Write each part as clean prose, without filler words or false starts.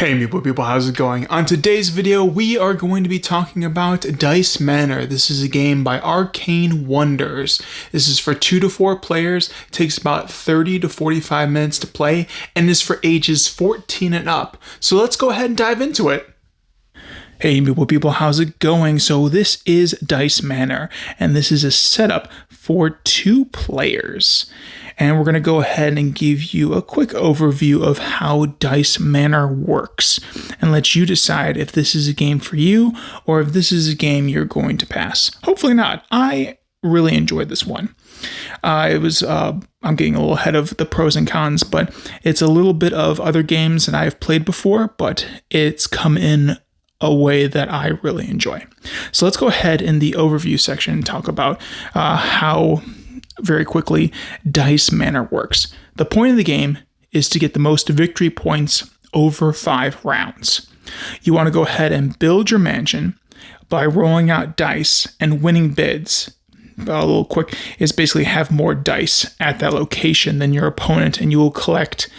Hey people, how's it going? On today's video, we are going to be talking about Dice Manor. This is a game by Arcane Wonders. This is for 2 to 4 players, takes about 30 to 45 minutes to play, and is for ages 14 and up. So let's go ahead and dive into it. Hey people, how's it going? So this is Dice Manor, and this is a setup for 2 players. And we're going to go ahead and give you a quick overview of how Dice Manor works and let you decide if this is a game for you or if this is a game you're going to pass. Hopefully not. I really enjoyed this one. I'm getting a little ahead of the pros and cons, but it's a little bit of other games that I've played before, but it's come in a way that I really enjoy. So let's go ahead in the overview section and talk about how very quickly Dice Manor works. The point of the game is to get the most victory points over 5 rounds. You want to go ahead and build your mansion by rolling out dice and winning bids. A little quick is basically have more dice at that location than your opponent, and you will collect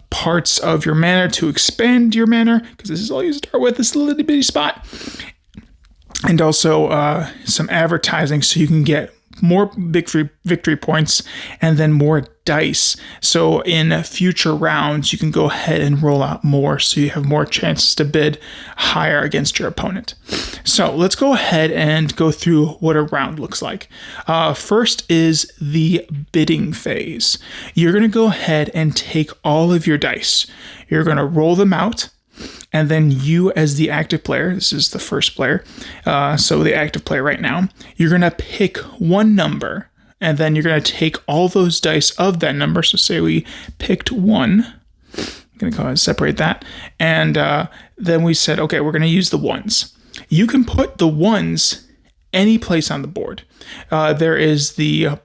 parts of your manor to expand your manor, because this is all you start with, this little bitty spot. And also some advertising so you can get more victory points and then more dice. So in future rounds, you can go ahead and roll out more so you have more chances to bid higher against your opponent. So let's go ahead and go through what a round looks like. First is the bidding phase. You're going to go ahead and take all of your dice. You're going to roll them out. And then you, as the active player, this is the first player, so the active player right now, you're going to pick one number, and then you're going to take all those dice of that number. So say we picked 1. I'm going to go ahead and separate that. And then we said, okay, we're going to use the 1s. You can put the 1s any place on the board. There is the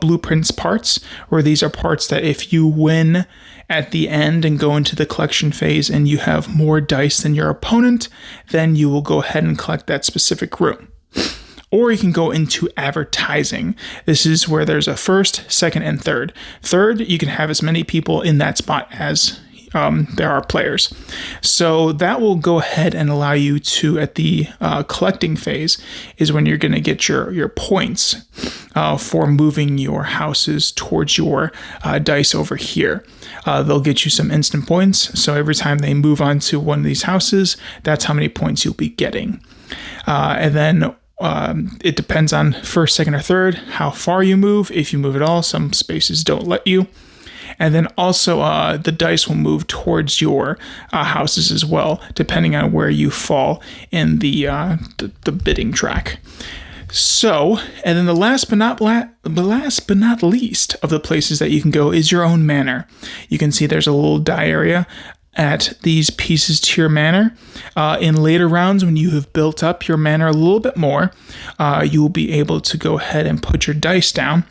blueprints parts, where these are parts that if you win at the end and go into the collection phase and you have more dice than your opponent, then you will go ahead and collect that specific room. Or you can go into advertising. This is where there's a first, second, and third. Third, you can have as many people in that spot as there are players. So that will go ahead and allow you to, at the collecting phase, is when you're going to get your points for moving your houses towards your dice over here. They'll get you some instant points. So every time they move onto one of these houses, that's how many points you'll be getting. And then it depends on first, second, or third, how far you move. If you move at all, some spaces don't let you. And then also the dice will move towards your houses as well, depending on where you fall in the bidding track. So, and then the last but not least of the places that you can go is your own manor. You can see there's a little die area at these pieces to your manor. In later rounds, when you have built up your manor a little bit more, you will be able to go ahead and put your dice down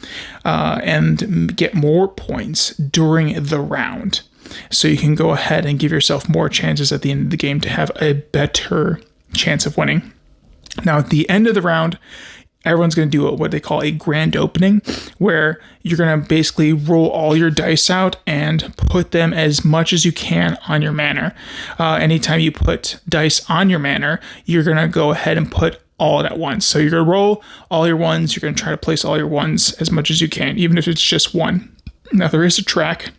and get more points during the round. So you can go ahead and give yourself more chances at the end of the game to have a better chance of winning. Now, at the end of the round, everyone's going to do what they call a grand opening, where you're going to basically roll all your dice out and put them as much as you can on your manor. Anytime you put dice on your manor, you're going to go ahead and put all at once. So you're going to roll all your 1s. You're going to try to place all your 1s as much as you can, even if it's just 1. Now, there is a track,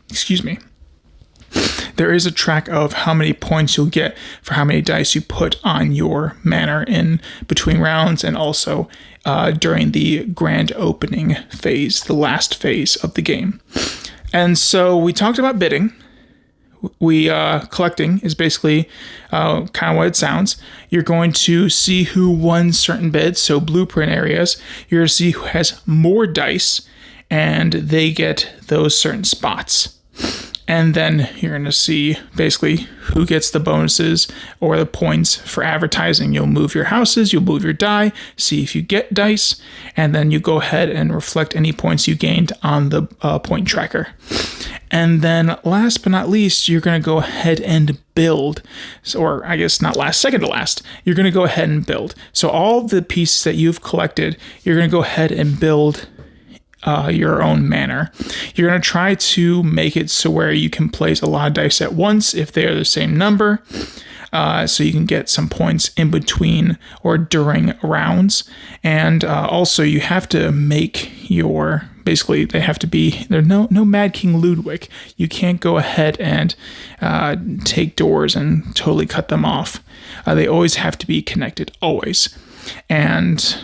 There is a track of how many points you'll get for how many dice you put on your manor in between rounds, and also during the grand opening phase, the last phase of the game. And so we talked about bidding. Collecting is basically kind of what it sounds. You're going to see who won certain bids, so blueprint areas. You're going to see who has more dice, and they get those certain spots. And then you're going to see basically who gets the bonuses or the points for advertising. You'll move your houses, you'll move your die, see if you get dice, and then you go ahead and reflect any points you gained on the point tracker. And then last but not least, you're going to go ahead and build, or I guess not last, second to last, you're going to go ahead and build. So all the pieces that you've collected, you're going to go ahead and build your own manor. You're going to try to make it so where you can place a lot of dice at once if they are the same number, so you can get some points in between or during rounds. And also you have to make your, basically they have to be, there's no Mad King Ludwig. You can't go ahead and take doors and totally cut them off. They always have to be connected, always. And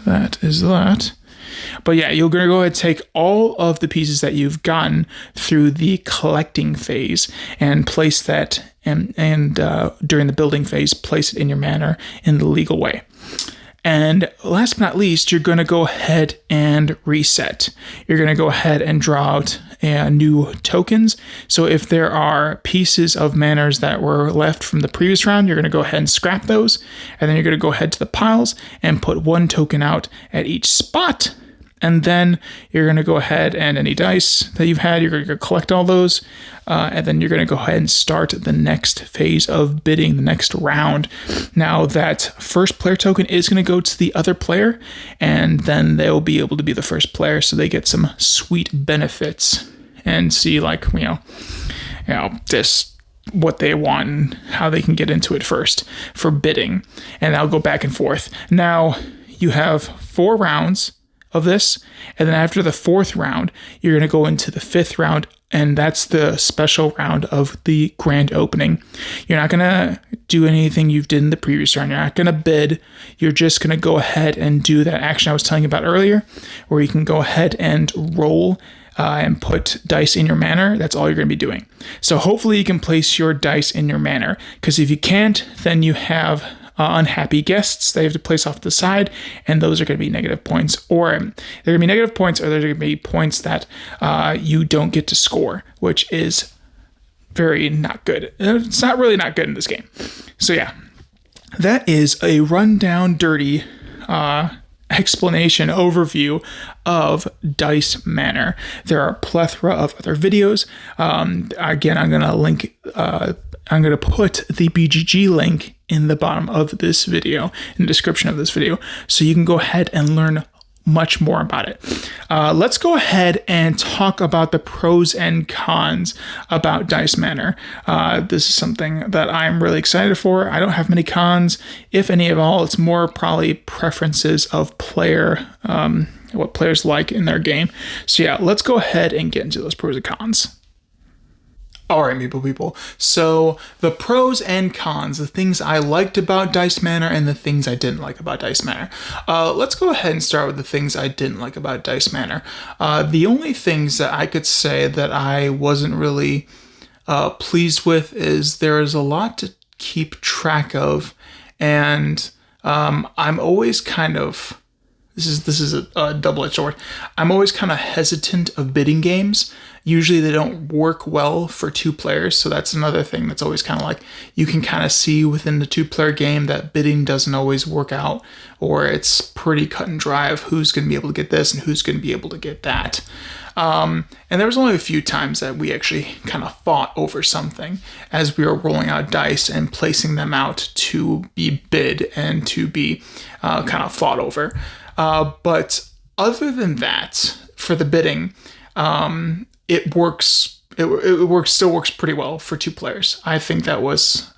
that is that. But yeah, you're going to go ahead and take all of the pieces that you've gotten through the collecting phase and place that, and during the building phase, place it in your manor in the legal way. And last but not least, you're going to go ahead and reset. You're going to go ahead and draw out new tokens. So if there are pieces of manors that were left from the previous round, you're going to go ahead and scrap those. And then you're going to go ahead to the piles and put one token out at each spot. And then you're going to go ahead and any dice that you've had, you're going to collect all those. And then you're going to go ahead and start the next phase of bidding, the next round. Now that first player token is going to go to the other player, and then they'll be able to be the first player, so they get some sweet benefits and see, like, this what they want and how they can get into it first for bidding. And I'll go back and forth. Now you have 4 rounds of this, and then after the 4th round, you're going to go into the 5th round, and that's the special round of the grand opening. You're not going to do anything you did in the previous round. You're not going to bid. You're just going to go ahead and do that action I was telling you about earlier, where you can go ahead and roll and put dice in your manor. That's all you're going to be doing. So hopefully you can place your dice in your manor, because if you can't, then you have unhappy guests they have to place off to the side, and those are going to be negative points, or they're going to be negative points, or they're going to be points that you don't get to score, which is very not good. It's not really not good in this game. So yeah, that is a rundown, dirty explanation overview of Dice Manor. There are a plethora of other videos. Again, I'm going to link. I'm going to put the BGG link in the bottom of this video, in the description of this video, so you can go ahead and learn much more about it. Let's go ahead and talk about the pros and cons about Dice Manor. This is something that I'm really excited for. I don't have many cons, if any at all. It's more probably preferences of player, what players like in their game. So yeah, let's go ahead and get into those pros and cons. All right, people. So the pros and cons, the things I liked about Dice Manor and the things I didn't like about Dice Manor. Let's go ahead and start with the things I didn't like about Dice Manor. The only things that I could say that I wasn't really pleased with is there is a lot to keep track of, and I'm always kind of, this is a double-edged sword. I'm always kind of hesitant of bidding games. Usually they don't work well for 2 players, so that's another thing that's always kind of like, you can kind of see within the 2-player game that bidding doesn't always work out, or it's pretty cut and dry of who's going to be able to get this and who's going to be able to get that. And there was only a few times that we actually kind of fought over something as we were rolling out dice and placing them out to be bid and to be kind of fought over. But other than that, for the bidding, it works. Still works pretty well for 2 players. I think that was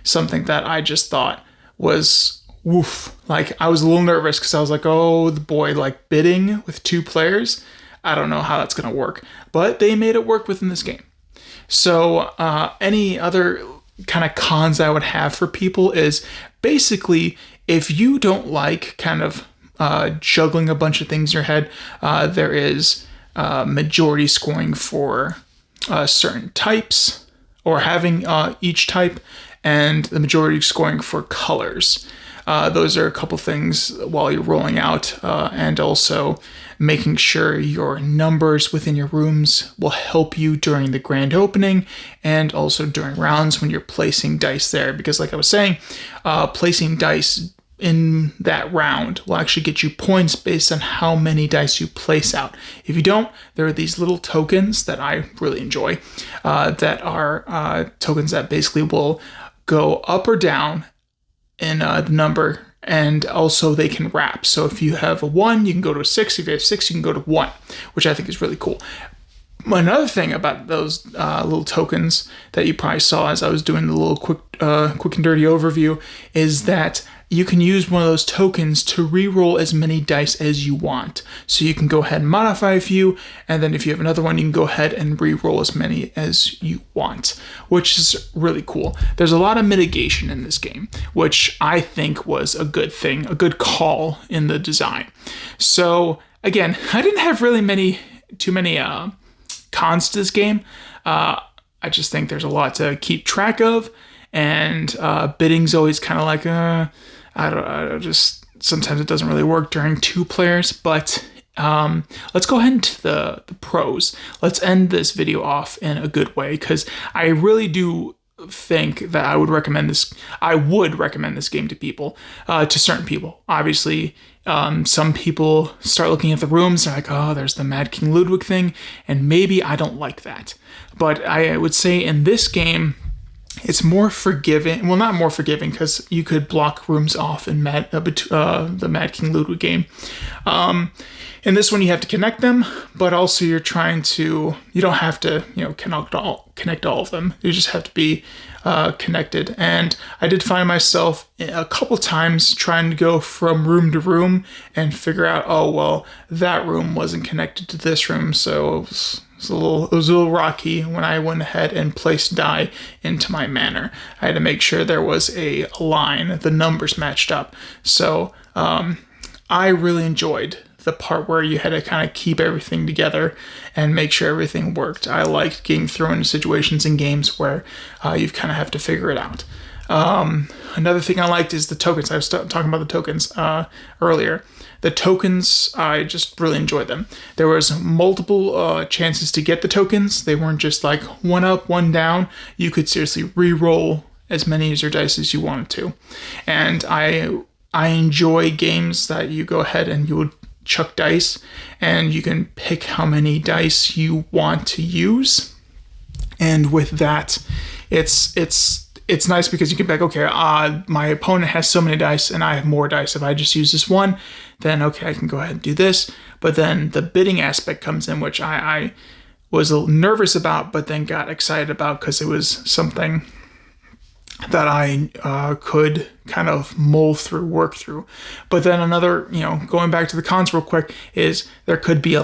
something that I just thought was woof. Like, I was a little nervous because I was like, oh boy, like bidding with 2 players. I don't know how that's going to work, but they made it work within this game. So any other kind of cons I would have for people is basically, if you don't like kind of juggling a bunch of things in your head, there is majority scoring for certain types, or having each type, and the majority scoring for colors. Those are a couple things while you're rolling out, and also making sure your numbers within your rooms will help you during the grand opening and also during rounds when you're placing dice there. Because like I was saying, placing dice in that round will actually get you points based on how many dice you place out. If you don't, there are these little tokens that I really enjoy, that are tokens that basically will go up or down in the number and also they can wrap. So if you have a 1, you can go to a 6. If you have 6, you can go to 1, which I think is really cool. Another thing about those little tokens that you probably saw as I was doing the little quick and dirty overview is that you can use one of those tokens to re-roll as many dice as you want. So you can go ahead and modify a few, and then if you have another one, you can go ahead and re-roll as many as you want, which is really cool. There's a lot of mitigation in this game, which I think was a good thing, a good call in the design. So again, I didn't have really too many cons to this game. I just think there's a lot to keep track of, and bidding's always kind of like I don't just sometimes it doesn't really work during 2 players. But let's go ahead into the pros. Let's end this video off in a good way, because I really do think that I would recommend this game to people, to certain people. Obviously, some people start looking at the rooms, they're like, oh, there's the Mad King Ludwig thing, and maybe I don't like that. But I would say in this game, it's more forgiving. Well, not more forgiving, because you could block rooms off in the Mad King Ludwig game. In this one, you have to connect them, but also you don't have to, connect all of them. You just have to be connected. And I did find myself a couple times trying to go from room to room and figure out, oh, well, that room wasn't connected to this room, so it was a little rocky when I went ahead and placed die into my manor. I had to make sure there was a line, the numbers matched up. So I really enjoyed the part where you had to kind of keep everything together and make sure everything worked. I liked getting thrown into situations in games where you kind of have to figure it out. Another thing I liked is the tokens. I was talking about the tokens earlier. The tokens, I just really enjoyed them. There was multiple chances to get the tokens. They weren't just like one up, one down. You could seriously re-roll as many of your dice as you wanted to. And I enjoy games that you go ahead and you would chuck dice and you can pick how many dice you want to use. And with that, it's nice because you can be like, okay, my opponent has so many dice and I have more dice. If I just use this one, then okay, I can go ahead and do this. But then the bidding aspect comes in, which I was a little nervous about, but then got excited about because it was something that I could kind of mull through, work through. But then another, going back to the cons real quick, is there could be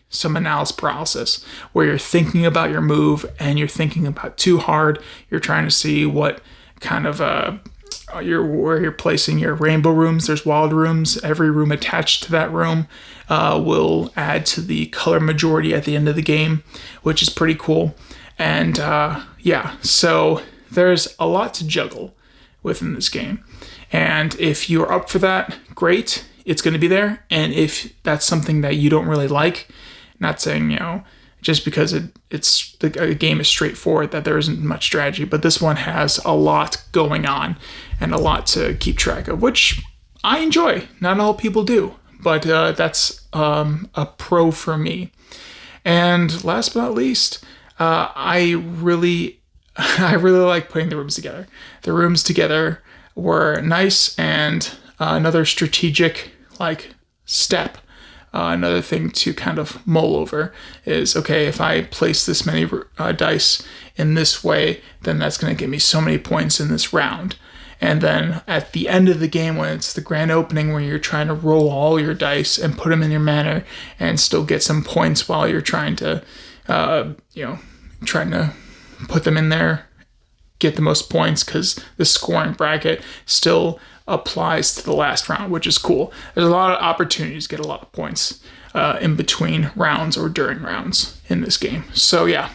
some analysis paralysis where you're thinking about your move and you're thinking about too hard. You're trying to see what kind of where you're placing your rainbow rooms. There's wild rooms. Every room attached to that room will add to the color majority at the end of the game, which is pretty cool. And so there's a lot to juggle within this game. And if you're up for that, great, it's going to be there. And if that's something that you don't really like, not saying, just because a game is straightforward that there isn't much strategy, but this one has a lot going on and a lot to keep track of, which I enjoy. Not all people do, but that's a pro for me. And last but not least, I really like putting the rooms together. The rooms together were nice, and another strategic step. Another thing to kind of mull over is, okay, if I place this many dice in this way, then that's going to give me so many points in this round. And then at the end of the game, when it's the grand opening where you're trying to roll all your dice and put them in your manor and still get some points while you're trying to, trying to put them in there, get the most points, because the scoring bracket still applies to the last round, which is cool. There's a lot of opportunities to get a lot of points in between rounds or during rounds in this game. So yeah,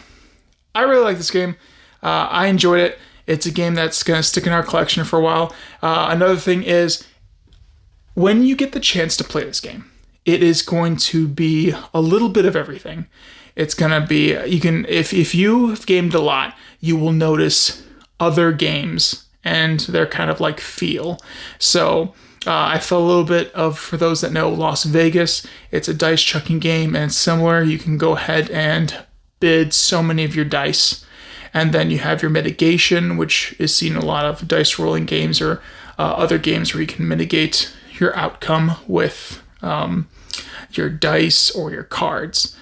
I really like this game. I enjoyed it. It's a game that's going to stick in our collection for a while. Another thing is, when you get the chance to play this game, it is going to be a little bit of everything. It's going to be, if you've gamed a lot, you will notice other games and their kind of feel. So I felt a little bit of, for those that know, Las Vegas. It's a dice chucking game, and it's similar. You can go ahead and bid so many of your dice. And then you have your mitigation, which is seen in a lot of dice rolling games or other games where you can mitigate your outcome with your dice or your cards.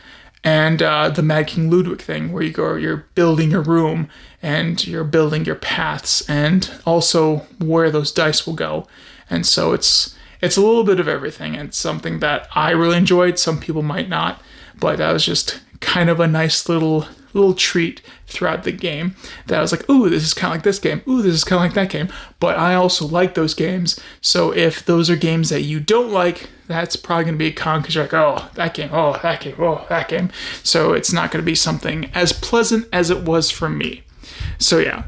And the Mad King Ludwig thing, where you're building your room and you're building your paths and also where those dice will go. And so it's a little bit of everything. And it's something that I really enjoyed. Some people might not, but that was just kind of a nice little treat throughout the game that I was like, ooh, this is kind of like this game. Ooh, this is kind of like that game. But I also like those games. So if those are games that you don't like, that's probably going to be a con because you're like, oh, that game, oh, that game, oh, that game. So it's not going to be something as pleasant as it was for me. So yeah,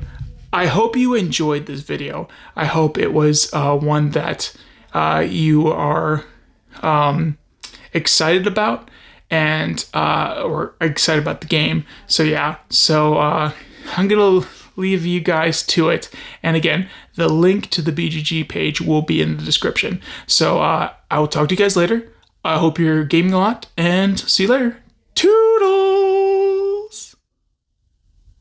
I hope you enjoyed this video. I hope it was one that you are excited about and or excited about the game. So yeah, I'm gonna leave you guys to it. And again, the link to the BGG page will be in the description. So I will talk to you guys later. I hope you're gaming a lot, and see you later. Toodles!